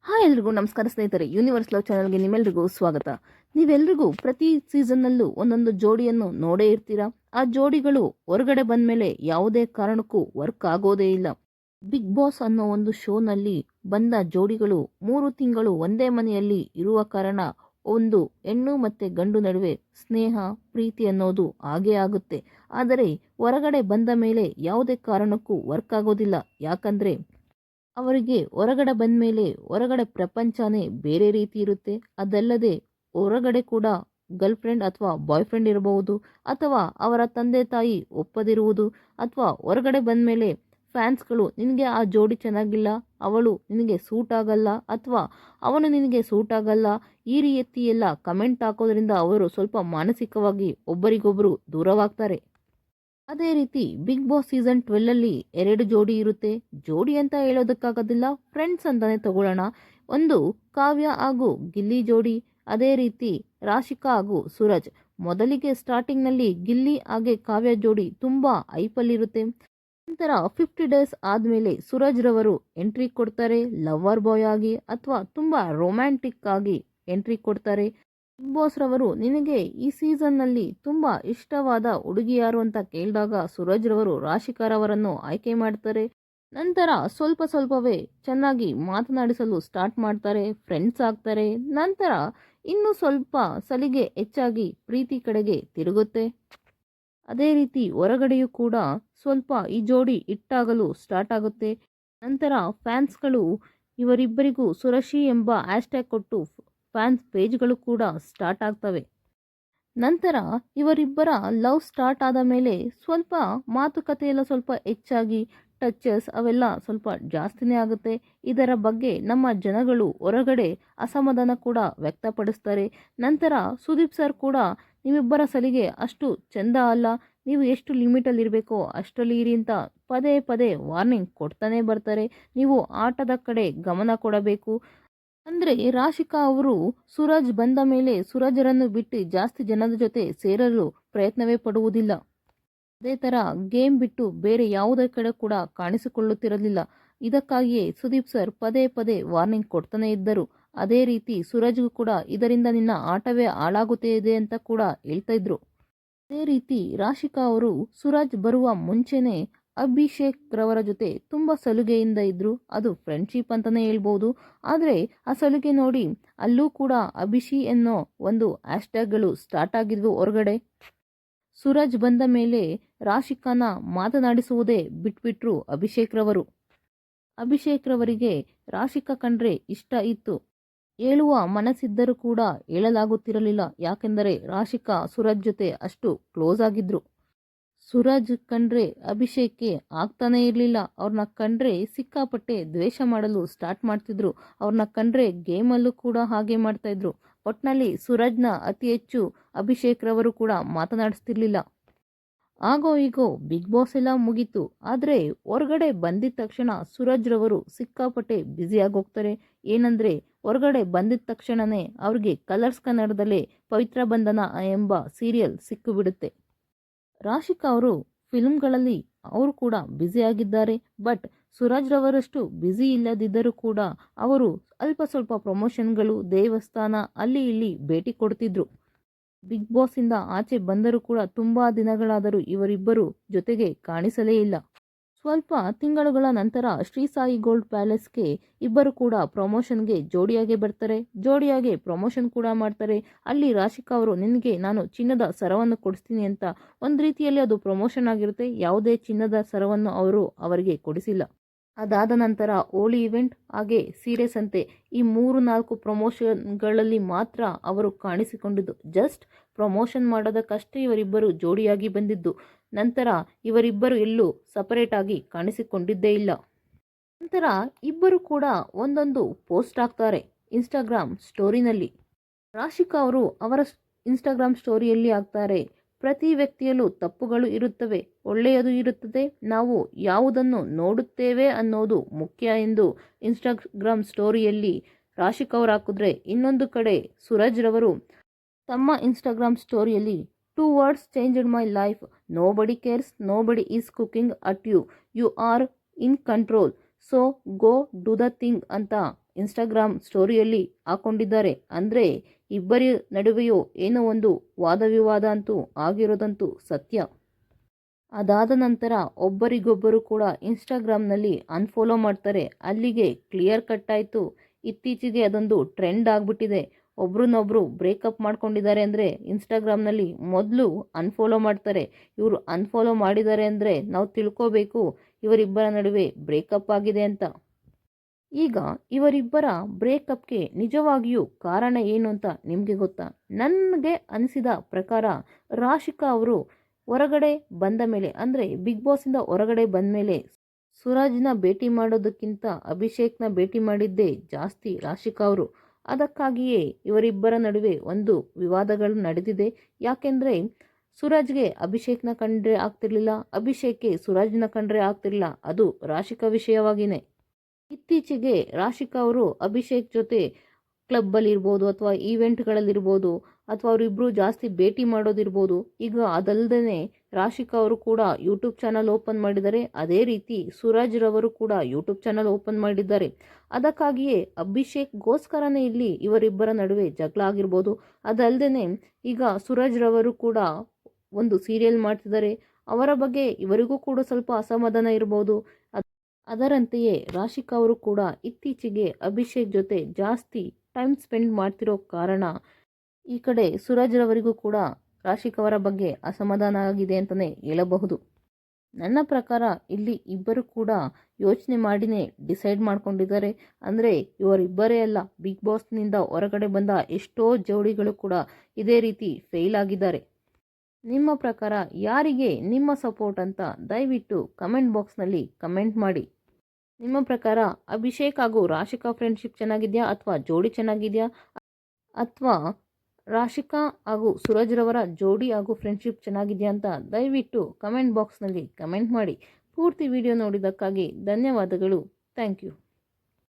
Hi ಎಲ್ರಿಗೂ ನಮಸ್ಕಾರ ಸ್ನೇಹಿತರೆ, ಯೂನಿವರ್ಸ್ ಲವ್ ಚಾನಲ್ಗೆ ನಿಮ್ಮೆಲ್ರಿಗೂ ಸ್ವಾಗತ. ನೀವೆಲ್ರಿಗೂ ಪ್ರತಿ ಸೀಸನ್ನಲ್ಲೂ ಒಂದೊಂದು ಜೋಡಿಯನ್ನು ನೋಡೇ ಇರ್ತೀರಾ. ಆ ಜೋಡಿಗಳು ಹೊರಗಡೆ ಬಂದ ಮೇಲೆ ಯಾವುದೇ ಕಾರಣಕ್ಕೂ ವರ್ಕ್ ಆಗೋದೇ ಇಲ್ಲ. ಬಿಗ್ ಬಾಸ್ ಅನ್ನೋ ಒಂದು ಶೋನಲ್ಲಿ ಬಂದ ಜೋಡಿಗಳು 3 ತಿಂಗಳು ಒಂದೇ ಮನೆಯಲ್ಲಿ ಇರುವ ಕಾರಣ ಒಂದು ಹೆಣ್ಣು ಮತ್ತು ಗಂಡು ನಡುವೆ ಸ್ನೇಹ ಪ್ರೀತಿ ಅನ್ನೋದು ಹಾಗೇ ಆಗುತ್ತೆ. ಆದರೆ ಹೊರಗಡೆ ಬಂದ ಮೇಲೆ ಯಾವುದೇ ಕಾರಣಕ್ಕೂ ವರ್ಕ್ ಆಗೋದಿಲ್ಲ. ಯಾಕಂದರೆ ಅವರಿಗೆ ಹೊರಗಡೆ ಬಂದ ಮೇಲೆ ಹೊರಗಡೆ ಪ್ರಪಂಚನೇ ಬೇರೆ ರೀತಿ ಇರುತ್ತೆ. ಅದಲ್ಲದೆ ಹೊರಗಡೆ ಕೂಡ ಗರ್ಲ್ ಫ್ರೆಂಡ್ ಅಥವಾ ಬಾಯ್ ಫ್ರೆಂಡ್ ಇರಬಹುದು, ಅಥವಾ ಅವರ ತಂದೆ ತಾಯಿ ಒಪ್ಪದಿರುವುದು, ಅಥವಾ ಹೊರಗಡೆ ಬಂದ ಮೇಲೆ ಫ್ಯಾನ್ಸ್ಗಳು ನಿನಗೆ ಆ ಜೋಡಿ ಚೆನ್ನಾಗಿಲ್ಲ, ಅವಳು ನಿನಗೆ ಸೂಟ್ ಆಗಲ್ಲ, ಅಥವಾ ಅವನು ನಿನಗೆ ಸೂಟ್ ಆಗಲ್ಲ, ಈ ರೀತಿ ಎಲ್ಲ ಕಮೆಂಟ್ ಹಾಕೋದ್ರಿಂದ ಅವರು ಸ್ವಲ್ಪ ಮಾನಸಿಕವಾಗಿ ಒಬ್ಬರಿಗೊಬ್ಬರು ದೂರವಾಗ್ತಾರೆ. ಅದೇ ರೀತಿ ಬಿಗ್ ಬಾಸ್ ಸೀಸನ್ 12 2 ಜೋಡಿ ಇರುತ್ತೆ. ಜೋಡಿ ಅಂತ ಹೇಳೋದಕ್ಕಾಗೋದಿಲ್ಲ, ಫ್ರೆಂಡ್ಸ್ ಅಂತಾನೆ ತಗೊಳ್ಳೋಣ. ಒಂದು ಕಾವ್ಯ ಹಾಗೂ ಗಿಲ್ಲಿ ಜೋಡಿ, ಅದೇ ರೀತಿ ರಾಶಿಕಾ ಹಾಗೂ ಸೂರಜ್. ಮೊದಲಿಗೆ ಸ್ಟಾರ್ಟಿಂಗ್ನಲ್ಲಿ ಗಿಲ್ಲಿ ಹಾಗೆ ಕಾವ್ಯ ಜೋಡಿ ತುಂಬ ಐಪಲ್ಲಿರುತ್ತೆ. ನಂತರ 50 ಡೇಸ್ ಆದಮೇಲೆ ಸೂರಜ್ ರವರು ಎಂಟ್ರಿ ಕೊಡ್ತಾರೆ, ಲವರ್ ಬಾಯ್ ಆಗಿ ಅಥವಾ ತುಂಬ ರೊಮ್ಯಾಂಟಿಕ್ ಆಗಿ ಎಂಟ್ರಿ ಕೊಡ್ತಾರೆ. ಬಿಗ್ ಬಾಸ್ ರವರು ನಿನಗೆ ಈ ಸೀಸನ್ನಲ್ಲಿ ತುಂಬ ಇಷ್ಟವಾದ ಹುಡುಗಿ ಯಾರು ಅಂತ ಕೇಳಿದಾಗ ಸೂರಜ್ ರವರು ರಾಶಿಕಾರವರನ್ನು ಆಯ್ಕೆ ಮಾಡ್ತಾರೆ. ನಂತರ ಸ್ವಲ್ಪ ಸ್ವಲ್ಪವೇ ಚೆನ್ನಾಗಿ ಮಾತನಾಡಿಸಲು ಸ್ಟಾರ್ಟ್ ಮಾಡ್ತಾರೆ, ಫ್ರೆಂಡ್ಸ್ ಆಗ್ತಾರೆ. ನಂತರ ಇನ್ನೂ ಸ್ವಲ್ಪ ಸಲಿಗೆ ಹೆಚ್ಚಾಗಿ ಪ್ರೀತಿ ಕಡೆಗೆ ತಿರುಗುತ್ತೆ. ಅದೇ ರೀತಿ ಹೊರಗಡೆಯೂ ಕೂಡ ಸ್ವಲ್ಪ ಈ ಜೋಡಿ ಹಿಟ್ಟಾಗಲು ಸ್ಟಾರ್ಟ್ ಆಗುತ್ತೆ. ನಂತರ ಫ್ಯಾನ್ಸ್ಗಳು ಇವರಿಬ್ಬರಿಗೂ ಸುರಶಿ ಎಂಬ ಹ್ಯಾಶ್ಟ್ಯಾಗ್ ಕೊಟ್ಟು ಫ್ಯಾನ್ಸ್ ಪೇಜ್ಗಳು ಕೂಡ ಸ್ಟಾರ್ಟ್ ಆಗ್ತವೆ. ನಂತರ ಇವರಿಬ್ಬರ ಲವ್ ಸ್ಟಾರ್ಟ್ ಆದ ಮೇಲೆ ಸ್ವಲ್ಪ ಮಾತುಕತೆ ಎಲ್ಲ ಸ್ವಲ್ಪ ಹೆಚ್ಚಾಗಿ ಟಚಸ್ ಅವೆಲ್ಲ ಸ್ವಲ್ಪ ಜಾಸ್ತಿನೇ ಆಗುತ್ತೆ. ಇದರ ಬಗ್ಗೆ ನಮ್ಮ ಜನಗಳು ಹೊರಗಡೆ ಅಸಮಾಧಾನ ಕೂಡ ವ್ಯಕ್ತಪಡಿಸ್ತಾರೆ. ನಂತರ ಸುದೀಪ್ ಸರ್ ಕೂಡ ನಿಮ್ಮಿಬ್ಬರ ಸಲಿಗೆ ಅಷ್ಟು ಚೆಂದ ಅಲ್ಲ, ನೀವು ಎಷ್ಟು ಲಿಮಿಟಲ್ಲಿ ಇರಬೇಕೋ ಅಷ್ಟರಲ್ಲಿ ಇರಿ ಅಂತ ಪದೇ ಪದೇ ವಾರ್ನಿಂಗ್ ಕೊಡ್ತಾನೆ ಬರ್ತಾರೆ. ನೀವು ಆಟದ ಕಡೆ ಗಮನ ಕೊಡಬೇಕು. ಅಂದರೆ ರಾಶಿಕಾ ಅವರು ಸೂರಜ್ ಬಂದ ಮೇಲೆ ಸೂರಜರನ್ನು ಬಿಟ್ಟು ಜಾಸ್ತಿ ಜನದ ಜೊತೆ ಸೇರಲು ಪ್ರಯತ್ನವೇ ಪಡುವುದಿಲ್ಲ. ಅದೇ ಥರ ಗೇಮ್ ಬಿಟ್ಟು ಬೇರೆ ಯಾವುದೇ ಕಡೆ ಕೂಡ ಕಾಣಿಸಿಕೊಳ್ಳುತ್ತಿರಲಿಲ್ಲ. ಇದಕ್ಕಾಗಿಯೇ ಸುದೀಪ್ ಸರ್ ಪದೇ ಪದೇ ವಾರ್ನಿಂಗ್ ಕೊಡ್ತಾನೆ ಇದ್ದರು. ಅದೇ ರೀತಿ ಸೂರಜ್ಗೂ ಕೂಡ ಇದರಿಂದ ನಿನ್ನ ಆಟವೇ ಹಾಳಾಗುತ್ತಿದೆ ಅಂತ ಕೂಡ ಹೇಳ್ತಾ ಇದ್ರು. ಅದೇ ರೀತಿ ರಾಶಿಕಾ ಅವರು ಸೂರಜ್ ಬರುವ ಮುಂಚೆನೇ ಅಭಿಷೇಕ್ ರವರ ಜೊತೆ ತುಂಬ ಸಲುಗೆಯಿಂದ ಇದ್ದರು. ಅದು ಫ್ರೆಂಡ್ಶಿಪ್ ಅಂತಲೇ ಹೇಳ್ಬೋದು. ಆದರೆ ಆ ಸಲುಗೆ ನೋಡಿ ಅಲ್ಲೂ ಕೂಡ ಅಭಿಷಿ ಎನ್ನೋ ಒಂದು ಹ್ಯಾಶ್ಟ್ಯಾಗ್ಗಳು ಸ್ಟಾರ್ಟ್ ಆಗಿದ್ವು ಹೊರಗಡೆ. ಸೂರಜ್ ಬಂದ ಮೇಲೆ ರಾಶಿಕಾನ ಮಾತನಾಡಿಸುವುದೇ ಬಿಟ್ಬಿಟ್ರು ಅಭಿಷೇಕ್ ರವರು. ಅಭಿಷೇಕ್ ರವರಿಗೆ ರಾಶಿಕಾ ಕಂಡ್ರೆ ಇಷ್ಟ ಇತ್ತು, ಹೇಳುವ ಮನಸ್ಸಿದ್ದರೂ ಕೂಡ ಹೇಳಲಾಗುತ್ತಿರಲಿಲ್ಲ. ಯಾಕೆಂದರೆ ರಾಶಿಕಾ ಸೂರಜ್ ಜೊತೆ ಅಷ್ಟು ಕ್ಲೋಸ್ ಆಗಿದ್ರು. ಸೂರಜ್ ಕಂಡ್ರೆ ಅಭಿಷೇಕ್ಗೆ ಆಗ್ತಾನೇ ಇರಲಿಲ್ಲ. ಅವ್ರನ್ನ ಕಂಡ್ರೆ ಸಿಕ್ಕಾಪಟ್ಟೆ ದ್ವೇಷ ಮಾಡಲು ಸ್ಟಾರ್ಟ್ ಮಾಡ್ತಿದ್ರು. ಅವ್ರನ್ನ ಕಂಡ್ರೆ ಗೇಮಲ್ಲೂ ಕೂಡ ಹಾಗೆ ಮಾಡ್ತಾಯಿದ್ರು. ಒಟ್ಟಿನಲ್ಲಿ ಸೂರಜ್ನ ಅತಿ ಹೆಚ್ಚು ಅಭಿಷೇಕ್ ರವರು ಕೂಡ ಮಾತನಾಡಿಸ್ತಿರ್ಲಿಲ್ಲ. ಆಗೋ ಈಗೋ ಬಿಗ್ ಬಾಸ್ ಎಲ್ಲ ಮುಗೀತು. ಆದರೆ ಹೊರಗಡೆ ಬಂದಿದ ತಕ್ಷಣ ಸೂರಜ್ ರವರು ಸಿಕ್ಕಾಪಟ್ಟೆ ಬ್ಯುಸಿಯಾಗಿ ಹೋಗ್ತಾರೆ. ಏನಂದರೆ ಹೊರಗಡೆ ಬಂದಿದ ತಕ್ಷಣವೇ ಅವ್ರಿಗೆ ಕಲರ್ಸ್ ಕನ್ನಡದಲ್ಲೇ ಪವಿತ್ರ ಬಂಧನ ಎಂಬ ಸೀರಿಯಲ್ ಸಿಕ್ಕಿಬಿಡುತ್ತೆ. ರಾಶಿಕಾ ಅವರು ಫಿಲ್ಮ್ಗಳಲ್ಲಿ ಅವರು ಕೂಡ ಬ್ಯುಸಿಯಾಗಿದ್ದಾರೆ. ಬಟ್ ಸೂರಜ್ ರವರಷ್ಟು ಬ್ಯುಸಿ ಇಲ್ಲದಿದ್ದರೂ ಕೂಡ ಅವರು ಅಲ್ಪ ಸ್ವಲ್ಪ ಪ್ರಮೋಷನ್ಗಳು, ದೇವಸ್ಥಾನ ಅಲ್ಲಿ ಇಲ್ಲಿ ಭೇಟಿ ಕೊಡ್ತಿದ್ರು. ಬಿಗ್ ಬಾಸಿಂದ ಆಚೆ ಬಂದರೂ ಕೂಡ ತುಂಬ ದಿನಗಳಾದರೂ ಇವರಿಬ್ಬರು ಜೊತೆಗೆ ಕಾಣಿಸಲೇ ಇಲ್ಲ. ಸ್ವಲ್ಪ ತಿಂಗಳುಗಳ ನಂತರ ಶ್ರೀ ಸಾಯಿ ಗೋಲ್ಡ್ ಪ್ಯಾಲೇಸ್ಗೆ ಇಬ್ಬರು ಕೂಡ ಪ್ರಮೋಷನ್ಗೆ ಜೋಡಿಯಾಗೆ ಬರ್ತಾರೆ. ಜೋಡಿಯಾಗೆ ಪ್ರಮೋಷನ್ ಕೂಡ ಮಾಡ್ತಾರೆ. ಅಲ್ಲಿ ರಾಶಿಕಾ ಅವರು ನಿನಗೆ ನಾನು ಚಿನ್ನದ ಸರವನ್ನು ಕೊಡಿಸ್ತೀನಿ ಅಂತ ಒಂದು ರೀತಿಯಲ್ಲಿ ಅದು ಪ್ರಮೋಷನ್ ಆಗಿರುತ್ತೆ. ಯಾವುದೇ ಚಿನ್ನದ ಸರವನ್ನು ಅವರು ಅವರಿಗೆ ಕೊಡಿಸಿಲ್ಲ. ಅದಾದ ನಂತರ ಹೋಳಿ ಇವೆಂಟ್ ಹಾಗೆ ಸೀರೆ ಸಂತೆ ಈ 3-4 ಪ್ರಮೋಷನ್ಗಳಲ್ಲಿ ಮಾತ್ರ ಅವರು ಕಾಣಿಸಿಕೊಂಡಿದ್ದು. ಜಸ್ಟ್ ಪ್ರಮೋಷನ್ ಮಾಡೋದಕ್ಕಷ್ಟೇ ಇವರಿಬ್ಬರು ಜೋಡಿಯಾಗಿ ಬಂದಿದ್ದು. ನಂತರ ಇವರಿಬ್ಬರು ಎಲ್ಲೂ ಸಪರೇಟ್ ಆಗಿ ಕಾಣಿಸಿಕೊಂಡಿದ್ದೇ ಇಲ್ಲ. ನಂತರ ಇಬ್ಬರು ಕೂಡ ಒಂದೊಂದು ಪೋಸ್ಟ್ ಹಾಕ್ತಾರೆ ಇನ್ಸ್ಟಾಗ್ರಾಮ್ ಸ್ಟೋರಿನಲ್ಲಿ. ರಾಶಿಕಾ ಅವರು ಅವರ ಇನ್ಸ್ಟಾಗ್ರಾಮ್ ಸ್ಟೋರಿಯಲ್ಲಿ ಹಾಕ್ತಾರೆ, ಪ್ರತಿ ವ್ಯಕ್ತಿಯಲ್ಲೂ ತಪ್ಪುಗಳು ಇರುತ್ತವೆ, ಒಳ್ಳೆಯದು ಇರುತ್ತದೆ, ನಾವು ಯಾವುದನ್ನು ನೋಡುತ್ತೇವೆ ಅನ್ನೋದು ಮುಖ್ಯ ಎಂದು ಇನ್ಸ್ಟಾಗ್ರಾಮ್ ಸ್ಟೋರಿಯಲ್ಲಿ ರಾಶಿಕಾ ಅವರು ಹಾಕಿದ್ರೆ, ಇನ್ನೊಂದು ಕಡೆ ಸೂರಜ್ ರವರು ತಮ್ಮ Instagram ಸ್ಟೋರಿಯಲ್ಲಿ 2 words changed my life, nobody cares, nobody is cooking at you, you are in control, so go do the thing ಅಂತ ಇನ್ಸ್ಟಾಗ್ರಾಮ್ ಸ್ಟೋರಿಯಲ್ಲಿ ಹಾಕೊಂಡಿದ್ದಾರೆ. ಅಂದರೆ ಇಬ್ಬರ ನಡುವೆಯೂ ಏನೋ ಒಂದು ವಾದವಿವಾದ ಅಂತೂ ಆಗಿರೋದಂತೂ ಸತ್ಯ. ಅದಾದ ನಂತರ ಒಬ್ಬರಿಗೊಬ್ಬರು ಕೂಡ ಇನ್ಸ್ಟಾಗ್ರಾಮ್ನಲ್ಲಿ ಅನ್ಫಾಲೋ ಮಾಡ್ತಾರೆ. ಅಲ್ಲಿಗೆ ಕ್ಲಿಯರ್ ಕಟ್ ಆಯಿತು. ಇತ್ತೀಚೆಗೆ ಅದೊಂದು ಟ್ರೆಂಡ್ ಆಗಿಬಿಟ್ಟಿದೆ. ಒಬ್ರನ್ನೊಬ್ರು ಬ್ರೇಕಪ್ ಮಾಡ್ಕೊಂಡಿದ್ದಾರೆ ಅಂದರೆ ಇನ್ಸ್ಟಾಗ್ರಾಮ್ನಲ್ಲಿ ಮೊದಲು ಅನ್ಫಾಲೋ ಮಾಡ್ತಾರೆ. ಇವರು ಅನ್ಫಾಲೋ ಮಾಡಿದ್ದಾರೆ ಅಂದರೆ ನಾವು ತಿಳ್ಕೋಬೇಕು ಇವರಿಬ್ಬರ ನಡುವೆ ಬ್ರೇಕಪ್ ಆಗಿದೆ ಅಂತ. ಈಗ ಇವರಿಬ್ಬರ ಬ್ರೇಕಪ್ಗೆ ನಿಜವಾಗಿಯೂ ಕಾರಣ ಏನು ಅಂತ ನಿಮಗೆ ಗೊತ್ತಾ? ನನಗೆ ಅನಿಸಿದ ಪ್ರಕಾರ ರಾಶಿಕಾ ಅವರು ಹೊರಗಡೆ ಬಂದ ಮೇಲೆ, ಅಂದರೆ ಬಿಗ್ ಬಾಸಿಂದ ಹೊರಗಡೆ ಬಂದ ಮೇಲೆ ಸುರಾಜ್ನ ಭೇಟಿ ಮಾಡೋದಕ್ಕಿಂತ ಅಭಿಷೇಕ್ನ ಭೇಟಿ ಮಾಡಿದ್ದೇ ಜಾಸ್ತಿ ರಾಶಿಕಾ ಅವರು. ಅದಕ್ಕಾಗಿಯೇ ಇವರಿಬ್ಬರ ನಡುವೆ ಒಂದು ವಿವಾದಗಳು ನಡೆದಿದೆ. ಯಾಕೆಂದರೆ ಸುರಾಜ್ಗೆ ಅಭಿಷೇಕ್ನ ಕಂಡ್ರೆ ಆಗ್ತಿರ್ಲಿಲ್ಲ, ಅಭಿಷೇಕ್ಗೆ ಸುರಾಜ್ನ ಕಂಡ್ರೆ ಆಗ್ತಿರ್ಲಿಲ್ಲ. ಅದು ರಾಶಿಕಾ ವಿಷಯವಾಗಿಯೇ. ಇತ್ತೀಚೆಗೆ ರಾಶಿಕಾ ಅವರು ಅಭಿಷೇಕ್ ಜೊತೆ ಕ್ಲಬ್ಬಲ್ಲಿರ್ಬೋದು ಅಥವಾ ಈವೆಂಟ್ಗಳಲ್ಲಿರ್ಬೋದು ಅಥವಾ ಅವರಿಬ್ಬರು ಜಾಸ್ತಿ ಭೇಟಿ ಮಾಡೋದಿರ್ಬೋದು. ಈಗ ಅದಲ್ಲದೆ ರಾಶಿಕಾ ಅವರು ಕೂಡ ಯೂಟ್ಯೂಬ್ ಚಾನಲ್ ಓಪನ್ ಮಾಡಿದ್ದಾರೆ. ಅದೇ ರೀತಿ ಸುರಾಜ್ ರವರು ಕೂಡ ಯೂಟ್ಯೂಬ್ ಚಾನಲ್ ಓಪನ್ ಮಾಡಿದ್ದಾರೆ. ಅದಕ್ಕಾಗಿಯೇ ಅಭಿಷೇಕ್ಗೋಸ್ಕರನೇ ಇಲ್ಲಿ ಇವರಿಬ್ಬರ ನಡುವೆ ಜಗಳ ಆಗಿರ್ಬೋದು. ಅದಲ್ಲದೆ ಈಗ ಸುರಾಜ್ ರವರು ಕೂಡ ಒಂದು ಸೀರಿಯಲ್ ಮಾಡ್ತಿದ್ದಾರೆ. ಅವರ ಬಗ್ಗೆ ಇವರಿಗೂ ಕೂಡ ಸ್ವಲ್ಪ ಅಸಮಾಧಾನ ಇರ್ಬೋದು. ಅದರಂತೆಯೇ ರಾಶಿಕಾ ಅವರು ಕೂಡ ಇತ್ತೀಚೆಗೆ ಅಭಿಷೇಕ್ ಜೊತೆ ಜಾಸ್ತಿ ಟೈಮ್ ಸ್ಪೆಂಡ್ ಮಾಡ್ತಿರೋ ಕಾರಣ ಈ ಕಡೆ ಸುರಾಜ್ ರವರಿಗೂ ಕೂಡ ರಾಶಿಕಾ ಅವರ ಬಗ್ಗೆ ಅಸಮಾಧಾನ ಆಗಿದೆ ಅಂತಲೇ ಹೇಳಬಹುದು. ನನ್ನ ಪ್ರಕಾರ ಇಲ್ಲಿ ಇಬ್ಬರು ಕೂಡ ಯೋಚನೆ ಮಾಡಿನೇ ಡಿಸೈಡ್ ಮಾಡ್ಕೊಂಡಿದ್ದಾರೆ. ಅಂದರೆ ಇವರಿಬ್ಬರೇ ಅಲ್ಲ, ಬಿಗ್ ಬಾಸ್ನಿಂದ ಹೊರಗಡೆ ಬಂದ ಎಷ್ಟೋ ಜೋಡಿಗಳು ಕೂಡ ಇದೇ ರೀತಿ ಫೇಲ್ ಆಗಿದ್ದಾರೆ. ನಿಮ್ಮ ಪ್ರಕಾರ ಯಾರಿಗೆ ನಿಮ್ಮ ಸಪೋರ್ಟ್ ಅಂತ ದಯವಿಟ್ಟು ಕಮೆಂಟ್ ಬಾಕ್ಸ್ನಲ್ಲಿ ಕಮೆಂಟ್ ಮಾಡಿ. ನಿಮ್ಮ ಪ್ರಕಾರ ಅಭಿಷೇಕ್ ಹಾಗೂ ರಾಶಿಕಾ ಫ್ರೆಂಡ್ಶಿಪ್ ಚೆನ್ನಾಗಿದೆಯಾ ಅಥವಾ ಜೋಡಿ ಚೆನ್ನಾಗಿದೆಯಾ, ಅಥವಾ ರಾಶಿಕಾ ಹಾಗೂ ಸುರಾಜ್ ರವರ ಜೋಡಿ ಹಾಗೂ ಫ್ರೆಂಡ್ಶಿಪ್ ಚೆನ್ನಾಗಿದೆಯಾ ಅಂತ ದಯವಿಟ್ಟು ಕಮೆಂಟ್ ಬಾಕ್ಸ್ನಲ್ಲಿ ಕಮೆಂಟ್ ಮಾಡಿ. ಪೂರ್ತಿ ವಿಡಿಯೋ ನೋಡಿದ್ದಕ್ಕಾಗಿ ಧನ್ಯವಾದಗಳು. Thank you.